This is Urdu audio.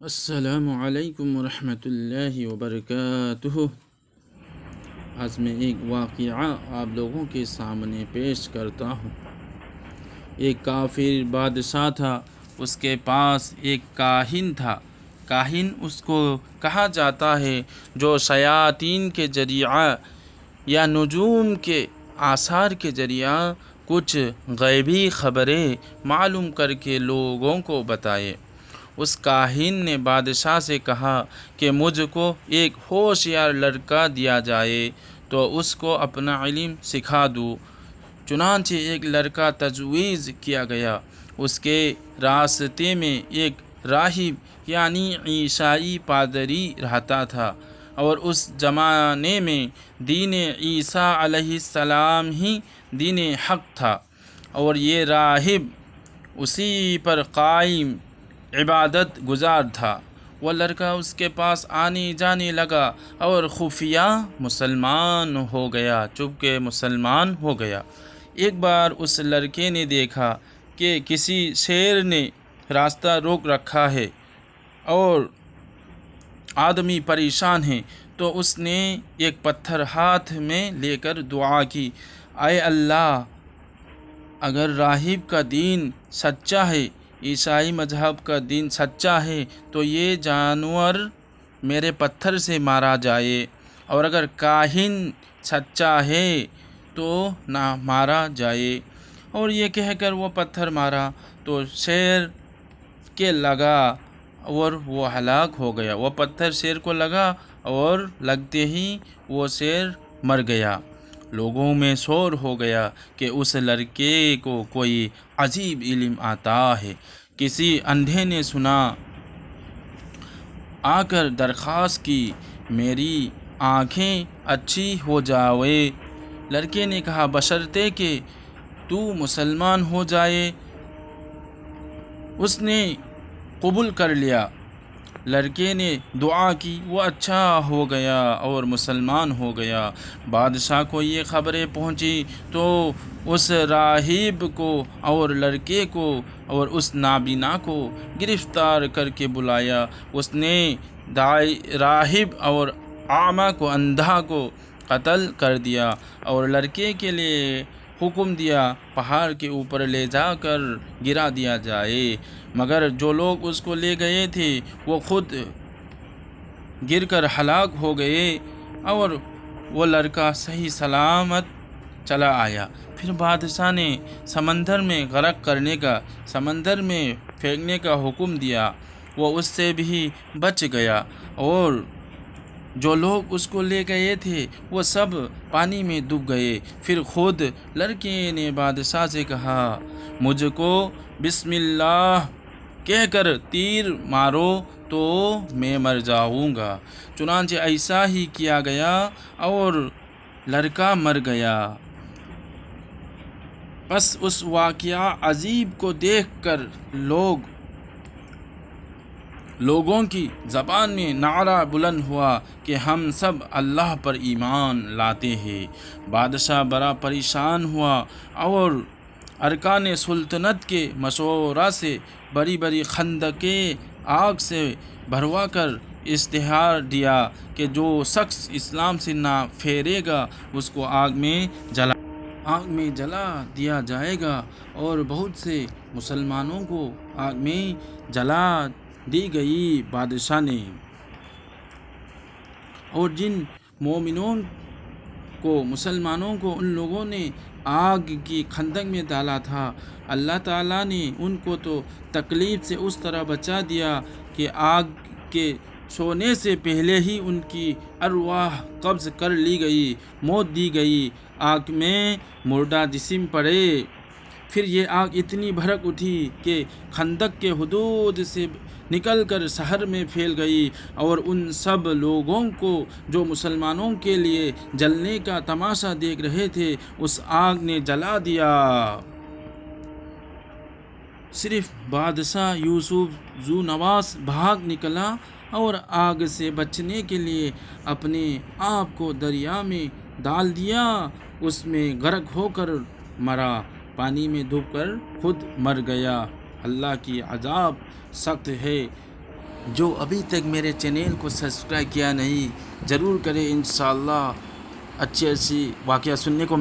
السلام علیکم ورحمۃ اللہ وبرکاتہ۔ آج میں ایک واقعہ آپ لوگوں کے سامنے پیش کرتا ہوں۔ ایک کافر بادشاہ تھا، اس کے پاس ایک کاہن تھا۔ کاہن اس کو کہا جاتا ہے جو شیاطین کے ذریعہ یا نجوم کے آثار کے ذریعہ کچھ غیبی خبریں معلوم کر کے لوگوں کو بتائے۔ اس کاہن نے بادشاہ سے کہا کہ مجھ کو ایک ہوشیار لڑکا دیا جائے تو اس کو اپنا علم سکھا دوں۔ چنانچہ ایک لڑکا تجویز کیا گیا۔ اس کے راستے میں ایک راہب یعنی عیسائی پادری رہتا تھا، اور اس زمانے میں دین عیسیٰ علیہ السلام ہی دین حق تھا، اور یہ راہب اسی پر قائم عبادت گزار تھا۔ وہ لڑکا اس کے پاس آنے جانے لگا اور خفیہ مسلمان ہو گیا، چپکے مسلمان ہو گیا۔ ایک بار اس لڑکے نے دیکھا کہ کسی شیر نے راستہ روک رکھا ہے اور آدمی پریشان ہے، تو اس نے ایک پتھر ہاتھ میں لے کر دعا کی، اے اللہ، اگر راہب کا دین سچا ہے، عیسائی مذہب کا دین سچا ہے، تو یہ جانور میرے پتھر سے مارا جائے، اور اگر کاہن سچا ہے تو نہ مارا جائے۔ اور یہ کہہ کر وہ پتھر مارا تو شیر کے لگا اور وہ ہلاک ہو گیا۔ وہ پتھر شیر کو لگا اور لگتے ہی وہ شیر مر گیا۔ لوگوں میں شور ہو گیا کہ اس لڑکے کو کوئی عجیب علم آتا ہے۔ کسی اندھے نے سنا، آ کر درخواست کی، میری آنکھیں اچھی ہو جائے۔ لڑکے نے کہا، بشرطے کہ تو مسلمان ہو جائے۔ اس نے قبول کر لیا۔ لڑکے نے دعا کی، وہ اچھا ہو گیا اور مسلمان ہو گیا۔ بادشاہ کو یہ خبریں پہنچی تو اس راہب کو اور لڑکے کو اور اس نابینا کو گرفتار کر کے بلایا۔ اس نے راہب اور اعمیٰ کو، اندھا کو قتل کر دیا، اور لڑکے کے لیے حکم دیا پہاڑ کے اوپر لے جا کر گرا دیا جائے، مگر جو لوگ اس کو لے گئے تھے وہ خود گر کر ہلاک ہو گئے، اور وہ لڑکا صحیح سلامت چلا آیا۔ پھر بادشاہ نے سمندر میں غرق کرنے کا، سمندر میں پھینکنے کا حکم دیا۔ وہ اس سے بھی بچ گیا، اور جو لوگ اس کو لے گئے تھے وہ سب پانی میں ڈوب گئے۔ پھر خود لڑکے نے بادشاہ سے کہا، مجھ کو بسم اللہ کہہ کر تیر مارو تو میں مر جاؤں گا۔ چنانچہ ایسا ہی کیا گیا اور لڑکا مر گیا۔ پس اس واقعہ عجیب کو دیکھ کر لوگوں کی زبان میں نعرہ بلند ہوا کہ ہم سب اللہ پر ایمان لاتے ہیں۔ بادشاہ بڑا پریشان ہوا اور ارکان سلطنت کے مشورہ سے بڑی بڑی خندقیں آگ سے بھروا کر اشتہار دیا کہ جو شخص اسلام سے نہ پھیرے گا اس کو آگ میں جلا دیا جائے گا، اور بہت سے مسلمانوں کو آگ میں جلا دی گئی۔ بادشاہ نے اور جن مومنوں کو، مسلمانوں کو ان لوگوں نے آگ کی خندق میں ڈالا تھا، اللہ تعالیٰ نے ان کو تو تکلیف سے اس طرح بچا دیا کہ آگ کے چھونے سے پہلے ہی ان کی ارواح قبض کر لی گئی، موت دی گئی، آگ میں مردہ جسم پڑے۔ پھر یہ آگ اتنی بھڑک اٹھی کہ خندق کے حدود سے نکل کر شہر میں پھیل گئی، اور ان سب لوگوں کو جو مسلمانوں کے لیے جلنے کا تماشا دیکھ رہے تھے اس آگ نے جلا دیا۔ صرف بادشاہ یوسف ذو نواس بھاگ نکلا اور آگ سے بچنے کے لیے اپنے آپ کو دریا میں ڈال دیا۔ اس میں غرق ہو کر مرا، پانی میں ڈوب کر خود مر گیا۔ اللہ کی عذاب سخت ہے۔ جو ابھی تک میرے چینل کو سبسکرائب کیا نہیں ضرور کرے، انشاءاللہ اچھی واقعہ سننے کو